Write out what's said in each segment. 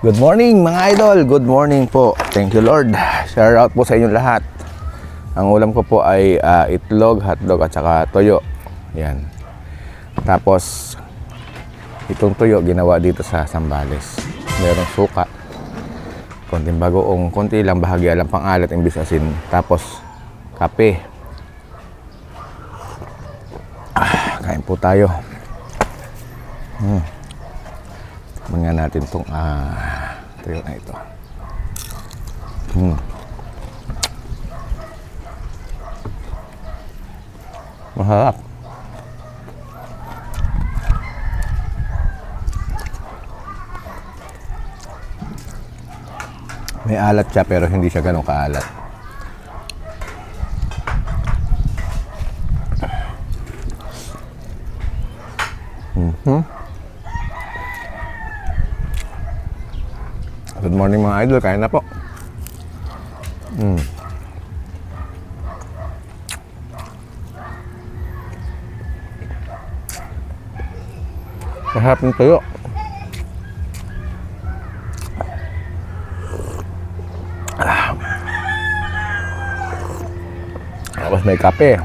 Good morning mga idol, good morning po. Thank you Lord. Shout out po sa inyong lahat. Ang ulam ko po ay itlog, hotdog at saka toyo. Yan. Tapos itong toyo ginawa dito sa Sambales. Merong suka, konting bagoong, konti lang bahagya lang pang alat imbis asin. Tapos kape. Kain po tayo. Tingnan natin itong tuyo na ito. Masarap. May alat siya pero hindi siya ganun kaalat. Good morning mga idol, kain na po. Masarap ng tuyo. Tapos may kape.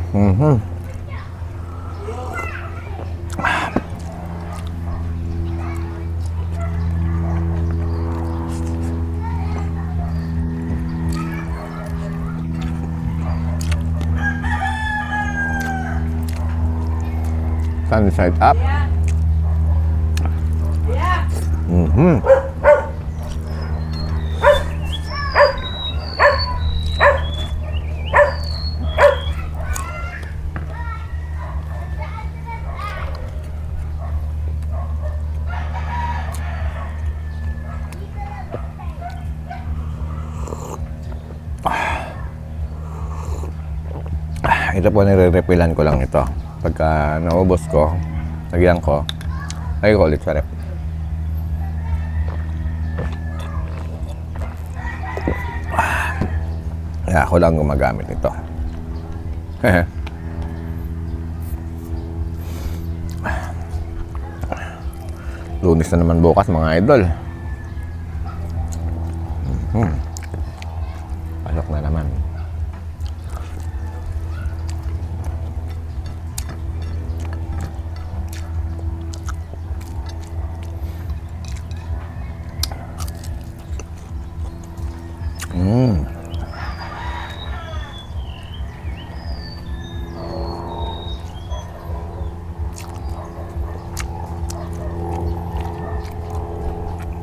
Sunny side up. Ito po, nire-refilan ko lang ito. Pagka naubos ko, lagyan ko, lagay ko ulit sa rep. Kaya ako lang gumagamit nito. Lunes na naman bukas mga idol. Pasok na naman.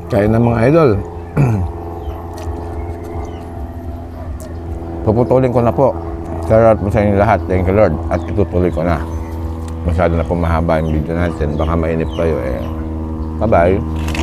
Kain na mga idol. Puputulin ko na po. Shout out po sa inyo lahat. Thank you Lord. At itutuloy ko na. Masyado na po mahaba yung video natin. Baka mainip kayo eh. Bye bye.